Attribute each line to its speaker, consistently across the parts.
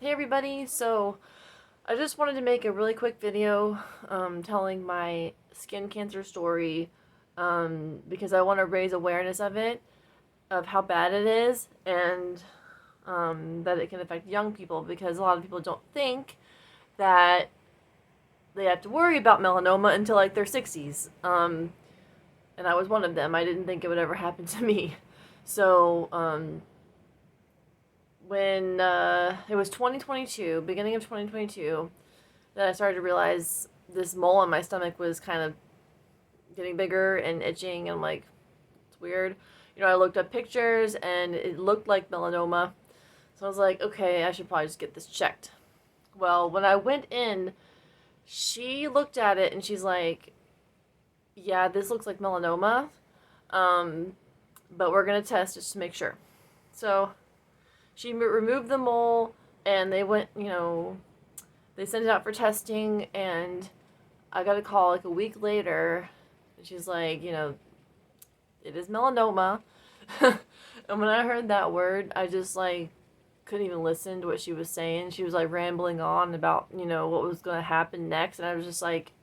Speaker 1: Hey everybody, so I just wanted to make a really quick video telling my skin cancer story because I want to raise awareness of it, of how bad it is, and that it can affect young people because a lot of people don't think that they have to worry about melanoma until like their 60s. And I was one of them. I didn't think it would ever happen to me. So, when it was 2022, beginning of 2022, that I started to realize this mole on my stomach was kind of getting bigger and itching, and I'm like, it's weird. I looked up pictures and it looked like melanoma. So I was like, okay, I should probably just get this checked. Well, when I went in, she looked at it and she's like, yeah, this looks like melanoma, um, but we're going to test just to make sure. So she removed the mole and they went, they sent it out for testing, and I got a call like a week later. And she's like, it is melanoma. And when I heard that word, I just like couldn't even listen to what she was saying. She was like rambling on about, what was going to happen next. And I was just like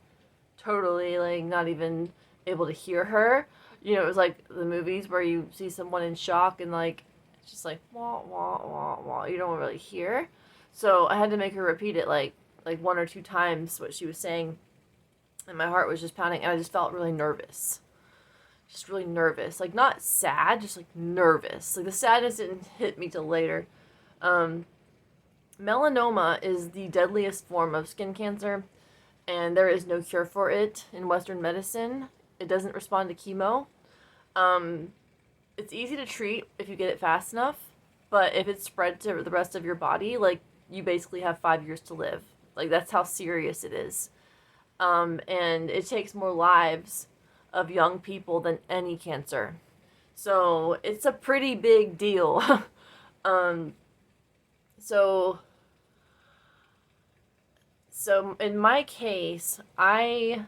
Speaker 1: totally like not even able to hear her. It was like the movies where you see someone in shock and like, it's just like, wah, wah, wah, wah. You don't really hear. So I had to make her repeat it like one or two times what she was saying, and my heart was just pounding, and I just felt really nervous. Just really nervous. Like, not sad, just like nervous. Like, the sadness didn't hit me till later. Um, Melanoma is the deadliest form of skin cancer, and there is no cure for it in Western medicine. It doesn't respond to chemo. Um, it's easy to treat if you get it fast enough, but if it's spread to the rest of your body, like, you basically have 5 years to live. Like, that's how serious it is. And it takes more lives of young people than any cancer. So it's a pretty big deal. um, so, so in my case, I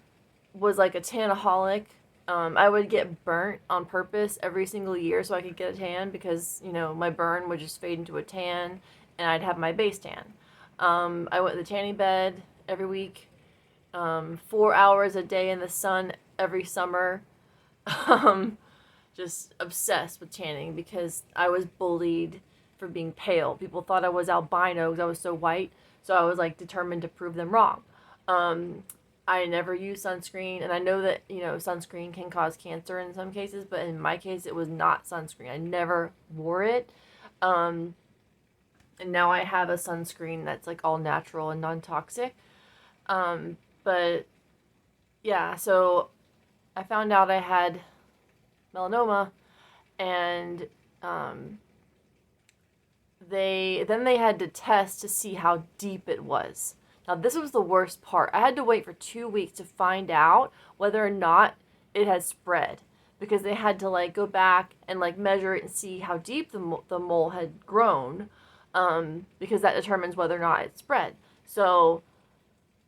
Speaker 1: was like a tanaholic. I would get burnt on purpose every single year so I could get a tan because, my burn would just fade into a tan and I'd have my base tan. I went to the tanning bed every week, 4 hours a day in the sun every summer. Um, just obsessed with tanning because I was bullied for being pale. People thought I was albino because I was so white. So I was like determined to prove them wrong. Um, I never used sunscreen, and I know that sunscreen can cause cancer in some cases, but in my case, it was not sunscreen. I never wore it, um, and now I have a sunscreen that's like all natural and non-toxic. But yeah, so I found out I had melanoma, and um, they had to test to see how deep it was. Now this was the worst part. I had to wait for 2 weeks to find out whether or not it had spread, because they had to like go back and like measure it and see how deep the mole had grown, because that determines whether or not it spread. So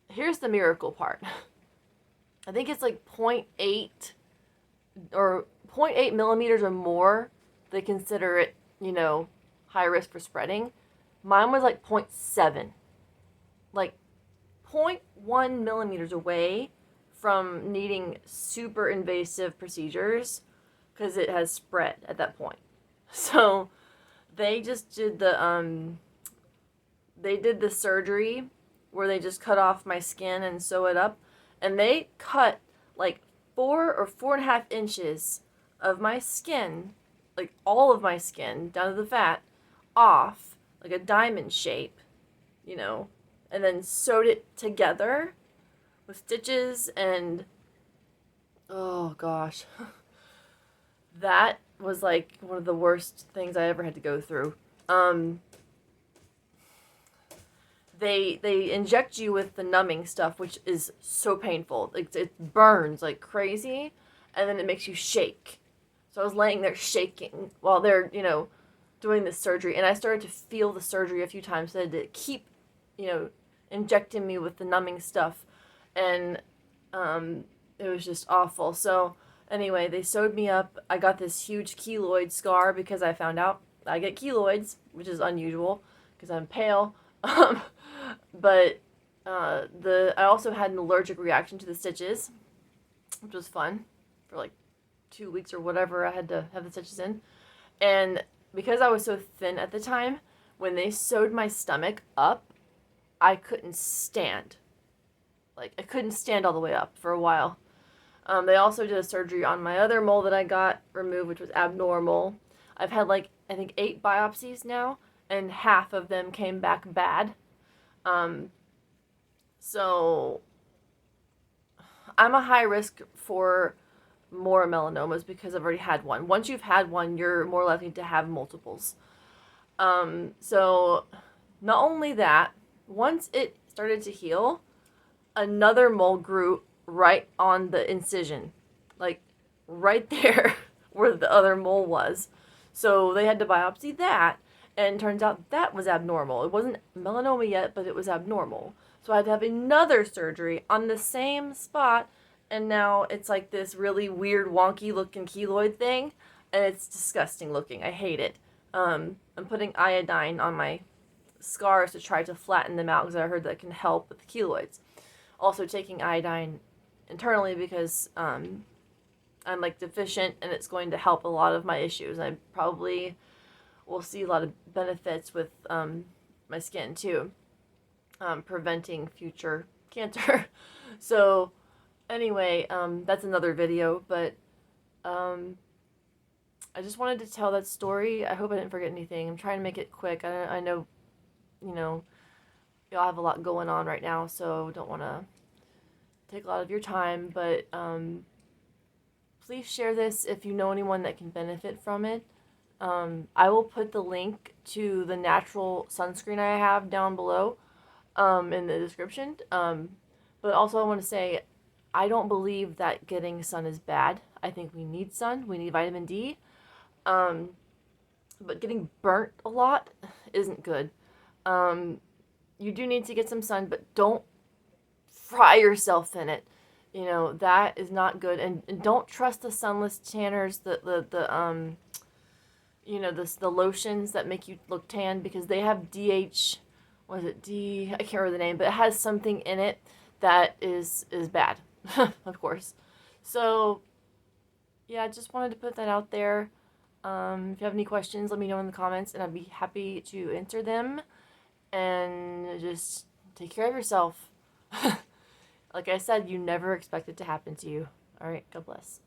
Speaker 1: here's the miracle part. I think it's like point 0.8 or 0.8 millimeters or more. They consider it, high risk for spreading. Mine was like point 0.7, like 0.1 millimeters away from needing super invasive procedures because it has spread at that point. So they just did the surgery where they just cut off my skin and sew it up, and they cut like 4 or 4.5 inches of my skin, like all of my skin down to the fat, off like a diamond shape, and then sewed it together with stitches, and oh gosh, that was like one of the worst things I ever had to go through. They inject you with the numbing stuff, which is so painful. Like, it burns like crazy, and then it makes you shake. So I was laying there shaking while they're, doing this surgery, and I started to feel the surgery a few times. So they had to keep, injecting me with the numbing stuff, and it was just awful. So anyway, they sewed me up. I got this huge keloid scar because I found out I get keloids, which is unusual because I'm pale. Um, but I also had an allergic reaction to the stitches, which was fun for like 2 weeks or whatever. I had to have the stitches in, and because I was so thin at the time, when they sewed my stomach up, I couldn't stand. Like, I couldn't stand all the way up for a while. They also did a surgery on my other mole that I got removed, which was abnormal. I've had like, I think 8 biopsies now, and half of them came back bad. Um, so I'm a high risk for more melanomas because I've already had one. Once you've had one, you're more likely to have multiples. So not only that, once it started to heal, another mole grew right on the incision, like right there where the other mole was. So they had to biopsy that, and turns out that was abnormal. It wasn't melanoma yet, but it was abnormal. So I had to have another surgery on the same spot, and now it's like this really weird, wonky looking keloid thing, and it's disgusting looking. I hate it. I'm putting iodine on my scars to try to flatten them out because I heard that can help with the keloids. Also taking iodine internally because I'm like deficient, and it's going to help a lot of my issues. I probably will see a lot of benefits with my skin too, preventing future cancer. So anyway, that's another video, but I just wanted to tell that story. I hope I didn't forget anything. I'm trying to make it quick. I know, you know, y'all have a lot going on right now, so don't want to take a lot of your time, but please share this if you know anyone that can benefit from it. I will put the link to the natural sunscreen I have down below in the description. But also I want to say I don't believe that getting sun is bad. I think we need sun. We need vitamin D. But getting burnt a lot isn't good. You do need to get some sun, but don't fry yourself in it. You know, that is not good. And don't trust the sunless tanners, the you know, the lotions that make you look tan, because they have DH, what is it, I can't remember the name, but it has something in it that is bad, of course. So, yeah, I just wanted to put that out there. If you have any questions, let me know in the comments, and I'd be happy to answer them. And just take care of yourself. Like I said, you never expect it to happen to you. All right, God bless.